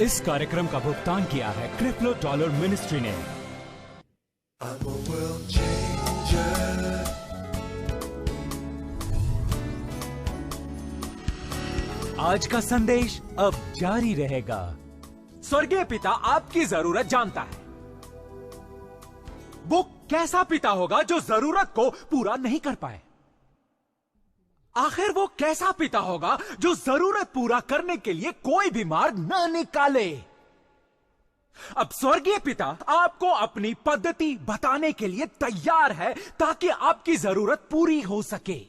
इस कार्यक्रम का भुगतान किया है क्रिप्लो डॉलर मिनिस्ट्री ने। आज का संदेश अब जारी रहेगा। स्वर्गीय पिता आपकी जरूरत जानता है। वो कैसा पिता होगा जो जरूरत को पूरा नहीं कर पाए? आखिर वो कैसा पिता होगा जो जरूरत पूरा करने के लिए कोई भी मार्ग न निकाले? अब स्वर्गीय पिता आपको अपनी पद्धति बताने के लिए तैयार है ताकि आपकी जरूरत पूरी हो सके।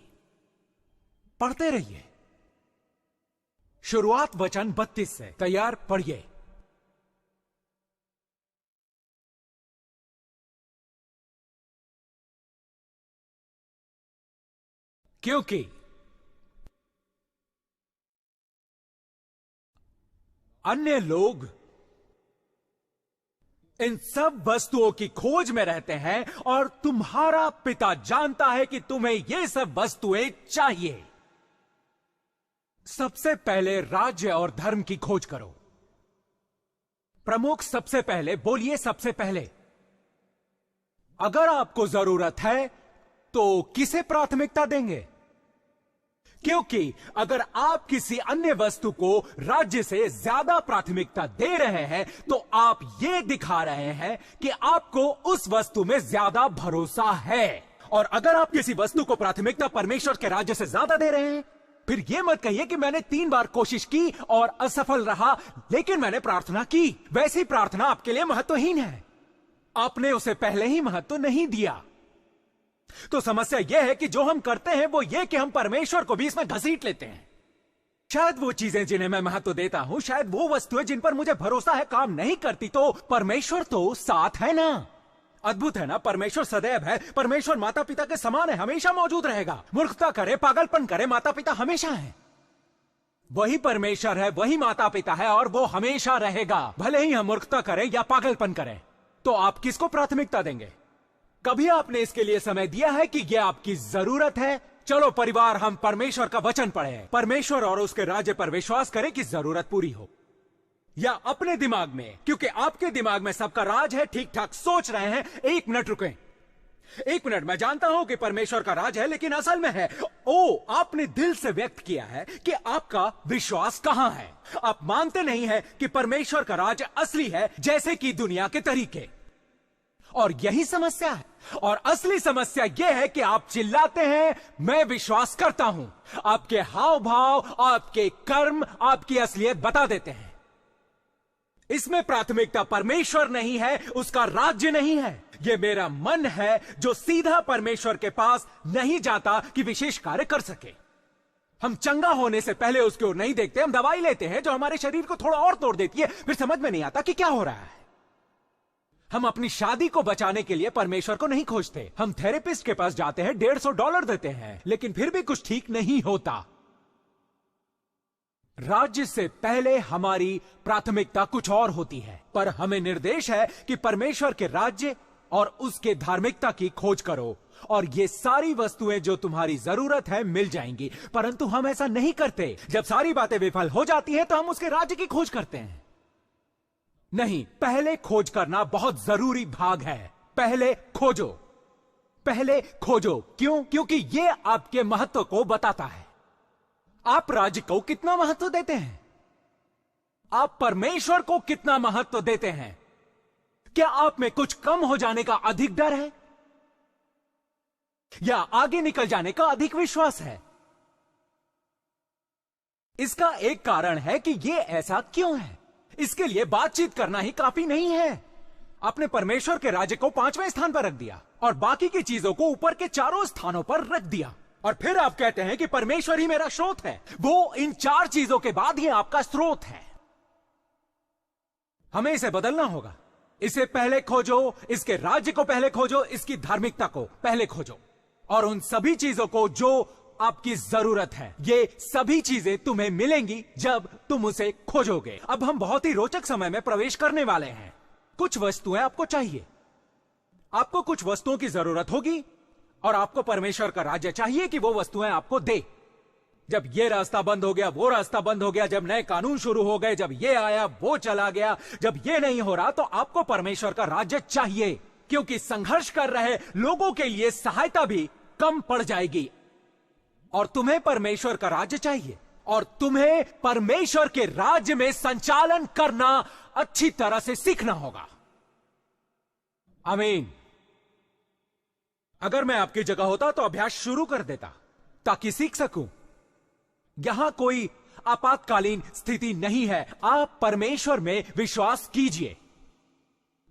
पढ़ते रहिए। शुरुआत वचन 32 से। तैयार? पढ़िए। क्योंकि अन्य लोग इन सब वस्तुओं की खोज में रहते हैं और तुम्हारा पिता जानता है कि तुम्हें ये सब वस्तुएं चाहिए। सबसे पहले राज्य और धर्म की खोज करो। प्रमुख सबसे पहले, बोलिए सबसे पहले। अगर आपको जरूरत है तो किसे प्राथमिकता देंगे? क्योंकि अगर आप किसी अन्य वस्तु को राज्य से ज्यादा प्राथमिकता दे रहे हैं तो आप ये दिखा रहे हैं कि आपको उस वस्तु में ज्यादा भरोसा है। और अगर आप किसी वस्तु को प्राथमिकता परमेश्वर के राज्य से ज्यादा दे रहे हैं, फिर यह मत कहिए कि मैंने 3 बार कोशिश की और असफल रहा, लेकिन मैंने प्रार्थना की। वैसी प्रार्थना आपके लिए महत्वहीन है। आपने उसे पहले ही महत्व नहीं दिया। तो समस्या यह है कि जो हम करते हैं वो ये कि हम परमेश्वर को भी इसमें घसीट लेते हैं। शायद वो चीजें जिन्हें मैं महत्व देता हूं, शायद वो वस्तुएं जिन पर मुझे भरोसा है काम नहीं करती, तो परमेश्वर तो साथ है ना। अद्भुत है ना? परमेश्वर सदैव है। परमेश्वर माता पिता के समान है, हमेशा मौजूद रहेगा। मूर्खता करे, पागलपन करे, माता पिता हमेशा है। वही परमेश्वर है, वही माता पिता है और वो हमेशा रहेगा, भले ही हम मूर्खता करें या पागलपन करें। तो आप किसको प्राथमिकता देंगे? कभी आपने इसके लिए समय दिया है कि यह आपकी जरूरत है? चलो परिवार, हम परमेश्वर का वचन पढ़ें। परमेश्वर और उसके राज्य पर विश्वास करें कि जरूरत पूरी हो। या अपने दिमाग में, क्योंकि आपके दिमाग में सबका राज है, ठीक ठाक सोच रहे हैं। 1 मिनट रुकें। 1 मिनट। मैं जानता हूं कि परमेश्वर का राज है, लेकिन असल में है। आपने दिल से व्यक्त किया है कि आपका विश्वास कहां है। आप मानते नहीं है कि परमेश्वर का राज असली है, जैसे कि दुनिया के तरीके। और यही समस्या है। और असली समस्या यह है कि आप चिल्लाते हैं, मैं विश्वास करता हूं। आपके हाव भाव, आपके कर्म आपकी असलियत बता देते हैं। इसमें प्राथमिकता परमेश्वर नहीं है, उसका राज्य नहीं है। यह मेरा मन है जो सीधा परमेश्वर के पास नहीं जाता कि विशेष कार्य कर सके। हम चंगा होने से पहले उसकी ओर नहीं देखते। हम दवाई लेते हैं जो हमारे शरीर को थोड़ा और तोड़ देती है, फिर समझ में नहीं आता कि क्या हो रहा है। हम अपनी शादी को बचाने के लिए परमेश्वर को नहीं खोजते। हम थेरेपिस्ट के पास जाते हैं, $150 देते हैं, लेकिन फिर भी कुछ ठीक नहीं होता। राज्य से पहले हमारी प्राथमिकता कुछ और होती है, पर हमें निर्देश है कि परमेश्वर के राज्य और उसके धार्मिकता की खोज करो और ये सारी वस्तुएं जो तुम्हारी जरूरत है मिल जाएंगी। परंतु हम ऐसा नहीं करते। जब सारी बातें विफल हो जाती हैं तो हम उसके राज्य की खोज करते हैं। नहीं, पहले खोज करना बहुत जरूरी भाग है। पहले खोजो, पहले खोजो। क्यों? क्योंकि यह आपके महत्व को बताता है। आप राज्य को कितना महत्व देते हैं? आप परमेश्वर को कितना महत्व देते हैं? क्या आप में कुछ कम हो जाने का अधिक डर है या आगे निकल जाने का अधिक विश्वास है? इसका एक कारण है कि यह ऐसा क्यों है। इसके लिए बातचीत करना ही काफी नहीं है। आपने परमेश्वर के राज्य को 5वें स्थान पर रख दिया और बाकी की चीजों को ऊपर के 4 स्थानों पर रख दिया। और फिर आप कहते हैं कि परमेश्वर ही मेरा स्रोत है। वो इन 4 चीजों के बाद ही आपका स्रोत है। हमें इसे बदलना होगा। इसे पहले खोजो, इसके राज्य को पहले खोजो, इसकी धार्मिकता को पहले खोजो और उन सभी चीजों को जो आपकी जरूरत है। ये सभी चीजें तुम्हें मिलेंगी जब तुम उसे खोजोगे। अब हम बहुत ही रोचक समय में प्रवेश करने वाले हैं। कुछ वस्तुएं आपको चाहिए, आपको कुछ वस्तुओं की जरूरत होगी और आपको परमेश्वर का राज्य चाहिए कि वो वस्तुएं आपको दे। जब ये रास्ता बंद हो गया, वो रास्ता बंद हो गया, जब नए कानून शुरू हो गए, जब ये आया वो चला गया, जब ये नहीं हो रहा तो आपको परमेश्वर का राज्य चाहिए, क्योंकि संघर्ष कर रहे लोगों के लिए सहायता भी कम पड़ जाएगी। और तुम्हें परमेश्वर का राज्य चाहिए, और तुम्हें परमेश्वर के राज्य में संचालन करना अच्छी तरह से सीखना होगा। आमीन। अगर मैं आपकी जगह होता तो अभ्यास शुरू कर देता ताकि सीख सकूं। यहां कोई आपातकालीन स्थिति नहीं है। आप परमेश्वर में विश्वास कीजिए,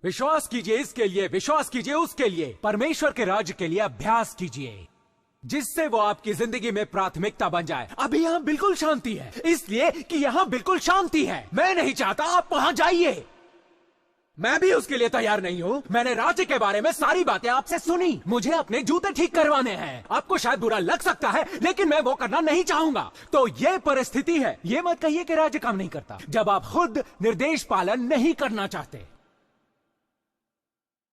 विश्वास कीजिए, इसके लिए विश्वास कीजिए, उसके लिए, परमेश्वर के राज्य के लिए अभ्यास कीजिए, जिससे वो आपकी जिंदगी में प्राथमिकता बन जाए। अभी यहां बिल्कुल शांति है, इसलिए कि यहां बिल्कुल शांति है। मैं नहीं चाहता आप वहां जाइए, मैं भी उसके लिए तैयार नहीं हूं। मैंने राज्य के बारे में सारी बातें आपसे सुनी। मुझे अपने जूते ठीक करवाने हैं। आपको शायद बुरा लग सकता है, लेकिन मैं वो करना नहीं चाहूंगा। तो ये परिस्थिति है। ये मत कहिए कि राज्य काम नहीं करता जब आप खुद निर्देश पालन नहीं करना चाहते।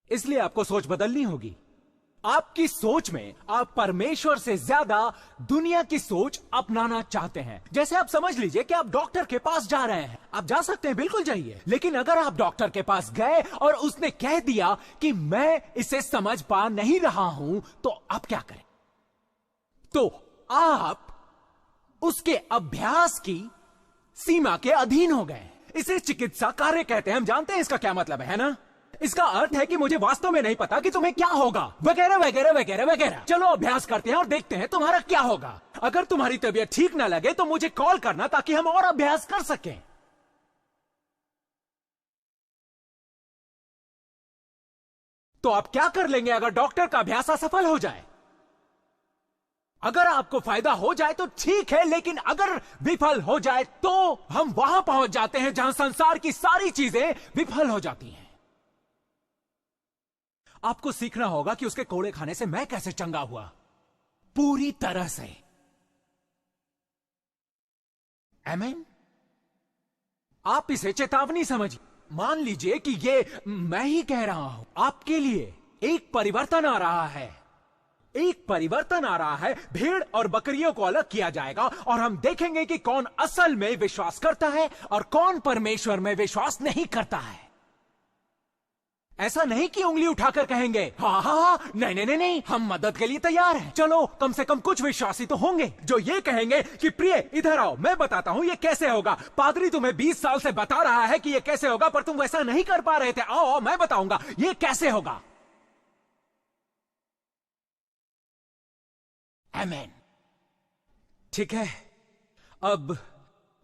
इसलिए आपको सोच बदलनी होगी। आपकी सोच में आप परमेश्वर से ज्यादा दुनिया की सोच अपनाना चाहते हैं। जैसे आप समझ लीजिए कि आप डॉक्टर के पास जा रहे हैं। आप जा सकते हैं, बिल्कुल जाइए, लेकिन अगर आप डॉक्टर के पास गए और उसने कह दिया कि मैं इसे समझ पा नहीं रहा हूं, तो आप क्या करें? तो आप उसके अभ्यास की सीमा के अधीन हो गए। इसे चिकित्सा कार्य कहते हैं। हम जानते हैं इसका क्या मतलब है ना? इसका अर्थ है कि मुझे वास्तव में नहीं पता कि तुम्हें क्या होगा, वगैरह वगैरह वगैरह वगैरह। चलो अभ्यास करते हैं और देखते हैं तुम्हारा क्या होगा। अगर तुम्हारी तबीयत ठीक ना लगे तो मुझे कॉल करना ताकि हम और अभ्यास कर सकें। तो आप क्या कर लेंगे अगर डॉक्टर का अभ्यास असफल हो जाए? अगर आपको फायदा हो जाए तो ठीक है, लेकिन अगर विफल हो जाए तो हम वहां पहुंच जाते हैं जहां संसार की सारी चीजें विफल हो जाती हैं। आपको सीखना होगा कि उसके कोड़े खाने से मैं कैसे चंगा हुआ, पूरी तरह से। आमीन। आप इसे चेतावनी समझिए। मान लीजिए कि ये मैं ही कह रहा हूं, आपके लिए एक परिवर्तन आ रहा है। एक परिवर्तन आ रहा है। भेड़ और बकरियों को अलग किया जाएगा और हम देखेंगे कि कौन असल में विश्वास करता है और कौन परमेश्वर में विश्वास नहीं करता है। ऐसा नहीं कि उंगली उठाकर कहेंगे हाँ हाँ हाँ, नहीं नहीं नहीं नहीं, हम मदद के लिए तैयार हैं। चलो कम से कम कुछ विश्वासी तो होंगे जो ये कहेंगे कि प्रिय इधर आओ, मैं बताता हूं ये कैसे होगा। पादरी तुम्हें 20 साल से बता रहा है कि ये कैसे होगा, पर तुम वैसा नहीं कर पा रहे थे। आओ आओ, मैं बताऊंगा ये कैसे होगा। आमीन। ठीक है, अब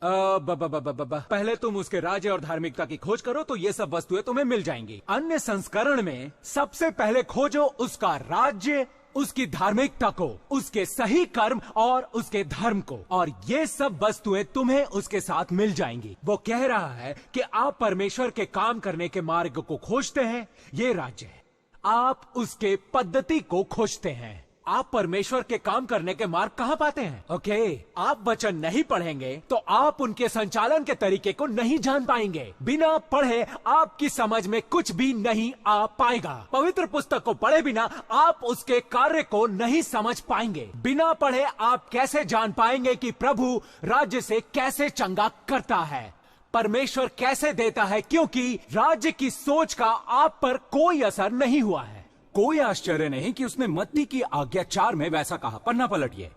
पहले तुम उसके राज्य और धार्मिकता की खोज करो तो ये सब वस्तुएं तुम्हें मिल जाएंगी। अन्य संस्करण में सबसे पहले खोजो उसका राज्य, उसकी धार्मिकता को, उसके सही कर्म और उसके धर्म को, और ये सब वस्तुएं तुम्हें उसके साथ मिल जाएंगी। वो कह रहा है कि आप परमेश्वर के काम करने के मार्ग को खोजते हैं, ये राज्य है। आप उसके पद्धति को खोजते हैं। आप परमेश्वर के काम करने के मार्ग कहां पाते हैं? ओके, आप वचन नहीं पढ़ेंगे तो आप उनके संचालन के तरीके को नहीं जान पाएंगे। बिना पढ़े आपकी समझ में कुछ भी नहीं आ पाएगा। पवित्र पुस्तक को पढ़े बिना आप उसके कार्य को नहीं समझ पाएंगे। बिना पढ़े आप कैसे जान पाएंगे कि प्रभु राज्य से कैसे चंगा करता है, परमेश्वर कैसे देता है? क्योंकि राज्य की सोच का आप पर कोई असर नहीं हुआ है। कोई आश्चर्य नहीं कि उसने मत्ती की आज्ञा 4 में वैसा कहा। पन्ना पलटिए।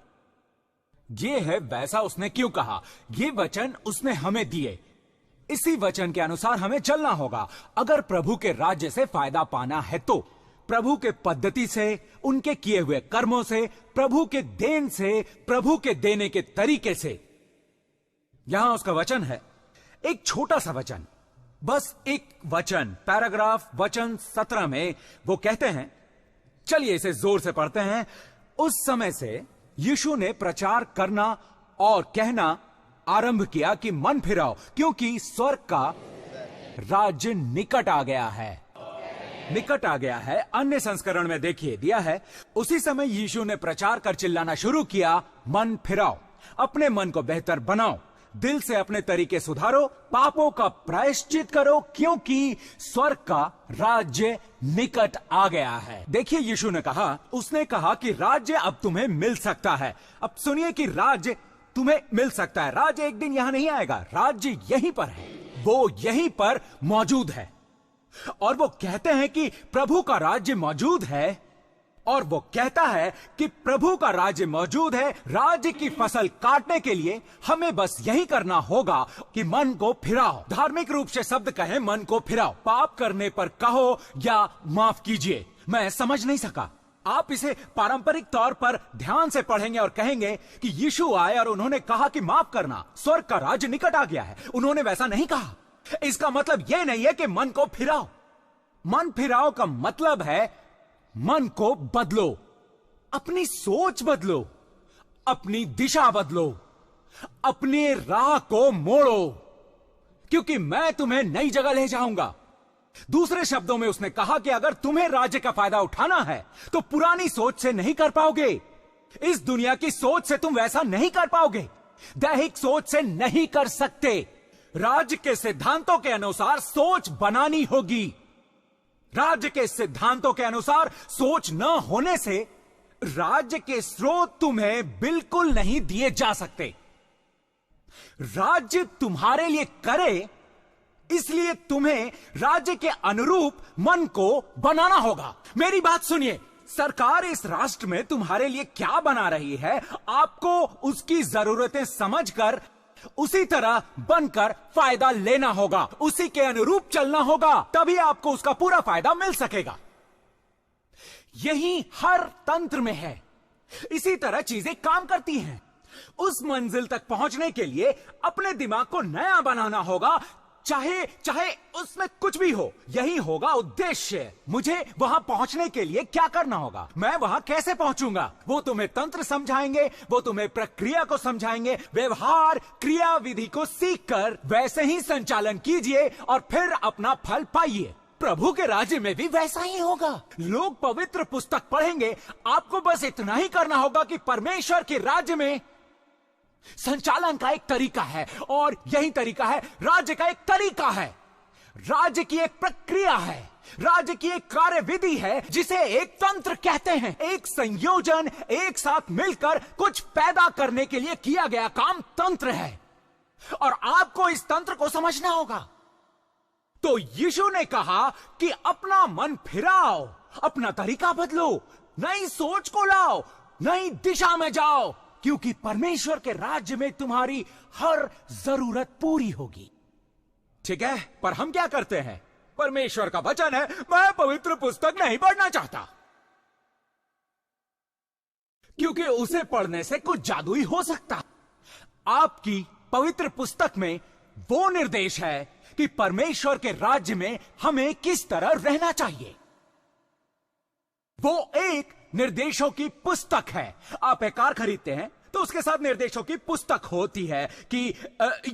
ये है वैसा उसने क्यों कहा। ये वचन उसने हमें दिए, इसी वचन के अनुसार हमें चलना होगा। अगर प्रभु के राज्य से फायदा पाना है तो प्रभु के पद्धति से, उनके किए हुए कर्मों से, प्रभु के देन से, प्रभु के देने के तरीके से। यहां उसका वचन है, एक छोटा सा वचन, बस एक वचन, पैराग्राफ, वचन 17 में वो कहते हैं, चलिए इसे जोर से पढ़ते हैं। उस समय से यीशु ने प्रचार करना और कहना आरंभ किया कि मन फिराओ, क्योंकि स्वर्ग का राज्य निकट आ गया है। निकट आ गया है। अन्य संस्करण में देखिए दिया है, उसी समय यीशु ने प्रचार कर चिल्लाना शुरू किया, मन फिराओ, अपने मन को बेहतर बनाओ, दिल से अपने तरीके सुधारो, पापों का प्रायश्चित करो, क्योंकि स्वर्ग का राज्य निकट आ गया है। देखिए यीशु ने कहा, उसने कहा कि राज्य अब तुम्हें मिल सकता है। अब सुनिए कि राज्य तुम्हें मिल सकता है। राज्य एक दिन यहां नहीं आएगा, राज्य यहीं पर है, वो यहीं पर मौजूद है। और वो कहते हैं कि प्रभु का राज्य मौजूद है, और वो कहता है कि प्रभु का राज्य मौजूद है। राज्य की फसल काटने के लिए हमें बस यही करना होगा कि मन को फिराओ। धार्मिक रूप से शब्द कहें मन को फिराओ। पाप करने पर कहो या माफ कीजिए, मैं समझ नहीं सका। आप इसे पारंपरिक तौर पर ध्यान से पढ़ेंगे और कहेंगे कि यीशु आए और उन्होंने कहा कि माफ करना, स्वर्ग का राज्य निकट आ गया है। उन्होंने वैसा नहीं कहा। इसका मतलब यह नहीं है कि मन को फिराओ। मन फिराओ का मतलब है मन को बदलो, अपनी सोच बदलो, अपनी दिशा बदलो, अपनी राह को मोड़ो, क्योंकि मैं तुम्हें नई जगह ले जाऊंगा। दूसरे शब्दों में उसने कहा कि अगर तुम्हें राज्य का फायदा उठाना है तो पुरानी सोच से नहीं कर पाओगे। इस दुनिया की सोच से तुम वैसा नहीं कर पाओगे, दैहिक सोच से नहीं कर सकते। राज्य के सिद्धांतों के अनुसार सोच बनानी होगी। राज्य के सिद्धांतों के अनुसार सोच न होने से राज्य के स्रोत तुम्हें बिल्कुल नहीं दिए जा सकते। राज्य तुम्हारे लिए करे, इसलिए तुम्हें राज्य के अनुरूप मन को बनाना होगा। मेरी बात सुनिए, सरकार इस राष्ट्र में तुम्हारे लिए क्या बना रही है, आपको उसकी जरूरतें समझकर उसी तरह बनकर फायदा लेना होगा, उसी के अनुरूप चलना होगा, तभी आपको उसका पूरा फायदा मिल सकेगा। यही हर तंत्र में है। इसी तरह चीजें काम करती हैं। उस मंजिल तक पहुंचने के लिए अपने दिमाग को नया बनाना होगा, चाहे उसमें कुछ भी हो। यही होगा उद्देश्य। मुझे वहां पहुंचने के लिए क्या करना होगा, मैं वहां कैसे पहुंचूंगा। वो तुम्हें तंत्र समझाएंगे, वो तुम्हें प्रक्रिया को समझाएंगे। व्यवहार क्रिया विधि को सीखकर वैसे ही संचालन कीजिए और फिर अपना फल पाइए। प्रभु के राज्य में भी वैसा ही होगा। लोग पवित्र पुस्तक पढ़ेंगे, आपको बस इतना ही करना होगा कि परमेश्वर के राज्य में संचालन का एक तरीका है, और यही तरीका है राज्य का एक तरीका है। राज्य की एक प्रक्रिया है, राज्य की एक कार्यविधि है, जिसे एक तंत्र कहते हैं। एक संयोजन, एक साथ मिलकर कुछ पैदा करने के लिए किया गया काम तंत्र है, और आपको इस तंत्र को समझना होगा। तो यीशु ने कहा कि अपना मन फिराओ, अपना तरीका बदलो, नई सोच को लाओ, नई दिशा में जाओ, क्योंकि परमेश्वर के राज्य में तुम्हारी हर जरूरत पूरी होगी। ठीक है, पर हम क्या करते हैं? परमेश्वर का वचन है, मैं पवित्र पुस्तक नहीं पढ़ना चाहता, क्योंकि उसे पढ़ने से कुछ जादुई हो सकता। आपकी पवित्र पुस्तक में वो निर्देश है कि परमेश्वर के राज्य में हमें किस तरह रहना चाहिए। वो एक निर्देशों की पुस्तक है। आप एक कार खरीदते हैं तो उसके साथ निर्देशों की पुस्तक होती है कि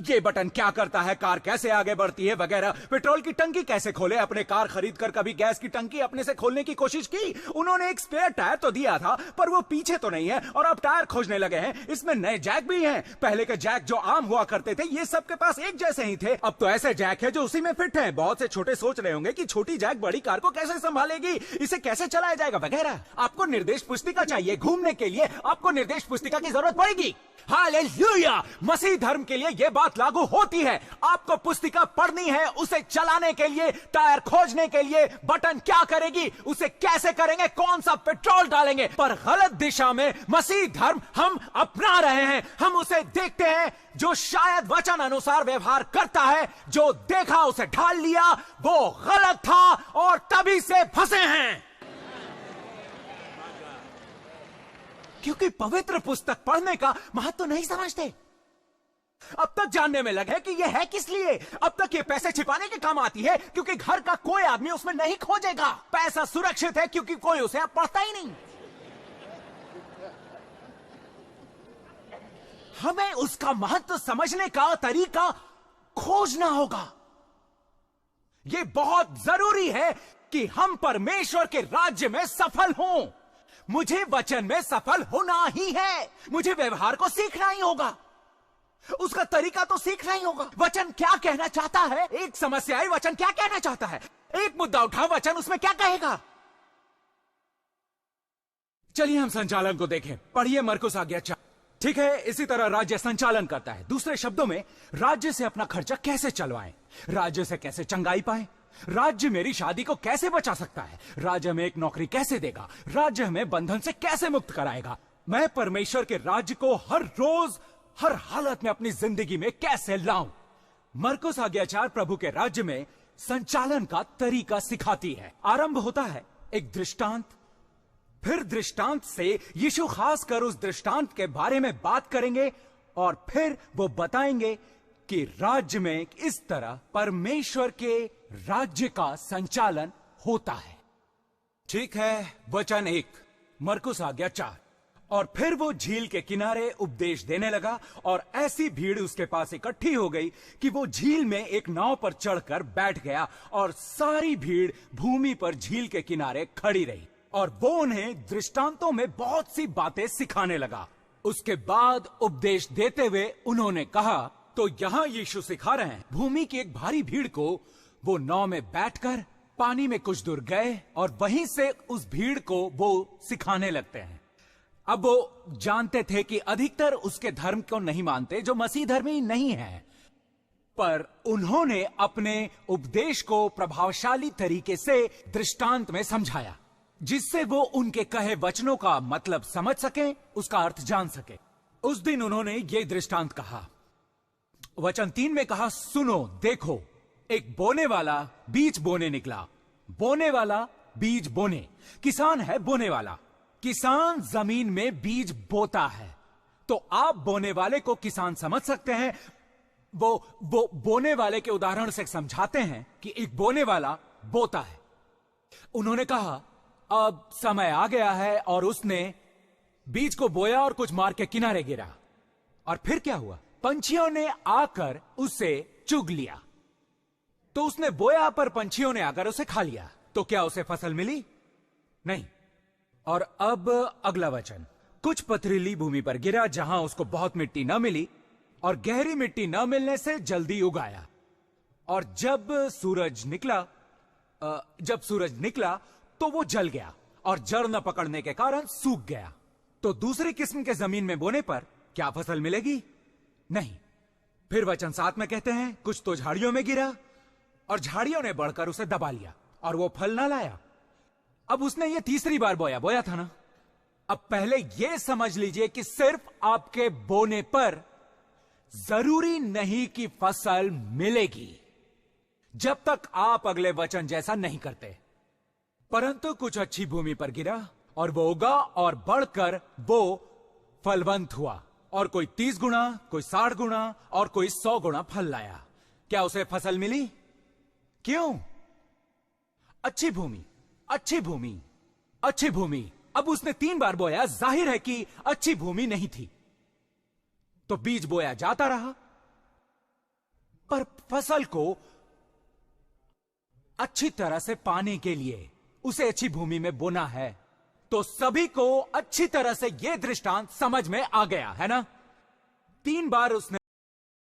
ये बटन क्या करता है, कार कैसे आगे बढ़ती है वगैरह। पेट्रोल की टंकी कैसे खोले। अपने कार खरीदकर कभी गैस की टंकी अपने से खोलने की कोशिश की? उन्होंने एक स्पेयर टायर तो दिया था, पर वो पीछे तो नहीं है, और अब टायर खोजने लगे हैं। इसमें नए जैक भी हैं। पहले के जैक जो आम हुआ करते थे, ये सबके पास एक जैसे ही थे। अब तो ऐसे जैक है जो उसी में फिट है। बहुत से छोटे सोच रहे होंगे कि छोटी जैक बड़ी कार को कैसे संभालेगी, इसे कैसे चलाया जाएगा वगैरह। आपको निर्देश पुस्तिका चाहिए। घूमने के लिए आपको निर्देश पुस्तिका की जरूरत पड़ेगी। हालेलुया! मसीह धर्म के लिए यह बात लागू होती है। आपको पुस्तिका पढ़नी है, उसे चलाने के लिए, टायर खोजने के लिए, बटन क्या करेगी, उसे कैसे करेंगे, कौन सा पेट्रोल डालेंगे। पर गलत दिशा में मसीह धर्म हम अपना रहे हैं। हम उसे देखते हैं जो शायद वचन अनुसार व्यवहार करता है, जो देखा उसे ढाल लिया, वो गलत था और तभी से फंसे हैं। क्योंकि पवित्र पुस्तक पढ़ने का महत्व नहीं समझते। अब तक जानने में लगे कि यह है किस लिए। अब तक ये पैसे छिपाने के काम आती है, क्योंकि घर का कोई आदमी उसमें नहीं खोजेगा। पैसा सुरक्षित है क्योंकि कोई उसे अब पढ़ता ही नहीं। हमें उसका महत्व समझने का तरीका खोजना होगा। यह बहुत जरूरी है कि हम परमेश्वर के राज्य में सफल हों। मुझे वचन में सफल होना ही है। मुझे व्यवहार को सीखना ही होगा, उसका तरीका तो सीखना ही होगा। वचन क्या कहना चाहता है, एक समस्या है, वचन क्या कहना चाहता है। एक मुद्दा उठा, वचन उसमें क्या कहेगा। चलिए हम संचालन को देखें। पढ़िए मरकुस आज्ञा 4। ठीक है, इसी तरह राज्य संचालन करता है। दूसरे शब्दों में, राज्य से अपना खर्चा कैसे चलवाएं, राज्य से कैसे चंगाई पाएं, राज्य मेरी शादी को कैसे बचा सकता है, राज्य हमें एक नौकरी कैसे देगा, राज्य हमें बंधन से कैसे मुक्त कराएगा, मैं परमेश्वर के राज्य को हर रोज हर हालत में अपनी जिंदगी में कैसे लाऊं। मरकुस आज्ञाचार प्रभु के राज्य में संचालन का तरीका सिखाती है। आरंभ होता है एक दृष्टांत, फिर दृष्टांत से यीशु खासकर उस दृष्टांत के बारे में बात करेंगे और फिर वो बताएंगे कि राज्य में इस तरह परमेश्वर के राज्य का संचालन होता है। ठीक है, वचन 1, मरकुस आज्ञा 4। और फिर वो झील के किनारे उपदेश देने लगा और ऐसी भीड़ उसके पास इकट्ठी हो गई कि वो झील में एक नाव पर चढ़कर बैठ गया और सारी भीड़ भूमि पर झील के किनारे खड़ी रही और वो उन्हें दृष्टांतों में बहुत सी बातें सिखाने लगा। उसके बाद उपदेश देते हुए उन्होंने कहा, तो यहां यीशु सिखा रहे हैं भूमि की एक भारी भीड़ को। वो नाव में बैठकर पानी में कुछ दूर गए और वहीं से उस भीड़ को वो सिखाने लगते हैं। अब वो जानते थे कि अधिकतर उसके धर्म को नहीं मानते, जो मसीह धर्मी नहीं है, पर उन्होंने अपने उपदेश को प्रभावशाली तरीके से दृष्टांत में समझाया, जिससे वो उनके कहे वचनों का मतलब समझ सकें, उसका अर्थ जान सके। उस दिन उन्होंने ये दृष्टांत कहा। वचन 3 में कहा, सुनो, देखो, एक बोने वाला बीज बोने निकला। बोने वाला बीज बोने, किसान है बोने वाला। किसान जमीन में बीज बोता है। तो आप बोने वाले को किसान समझ सकते हैं। वो बोने वाले के उदाहरण से समझाते हैं कि एक बोने वाला बोता है। उन्होंने कहा, अब समय आ गया है, और उसने बीज को बोया और कुछ मार के किनारे गिरा। और फिर क्या हुआ? पंछियों ने आकर उसे चुग लिया। तो उसने बोया पर पंछियों ने आकर उसे खा लिया। तो क्या उसे फसल मिली? नहीं। और अब अगला वचन, कुछ पथरीली भूमि पर गिरा जहां उसको बहुत मिट्टी न मिली और गहरी मिट्टी न मिलने से जल्दी उगाया। और जब सूरज निकला तो वो जल गया और जड़ न पकड़ने के कारण सूख गया। तो दूसरी किस्म के जमीन में बोने पर क्या फसल मिलेगी? नहीं। फिर वचन 7 में कहते हैं, कुछ तो झाड़ियों में गिरा और झाड़ियों ने बढ़कर उसे दबा लिया और वो फल ना लाया। अब उसने ये तीसरी बार बोया था ना। अब पहले ये समझ लीजिए कि सिर्फ आपके बोने पर जरूरी नहीं कि फसल मिलेगी, जब तक आप अगले वचन जैसा नहीं करते। परंतु कुछ अच्छी भूमि पर गिरा और वो उगा और बढ़कर वो फलवंत हुआ, और कोई 30 गुना, कोई 60 गुना और कोई 100 गुना फल लाया। क्या उसे फसल मिली? क्यों? अच्छी भूमि, अच्छी भूमि, अच्छी भूमि। अब उसने 3 बार बोया, जाहिर है कि अच्छी भूमि नहीं थी। तो बीज बोया जाता रहा, पर फसल को अच्छी तरह से पाने के लिए उसे अच्छी भूमि में बोना है। तो सभी को अच्छी तरह से यह दृष्टांत समझ में आ गया है ना? 3 बार उसने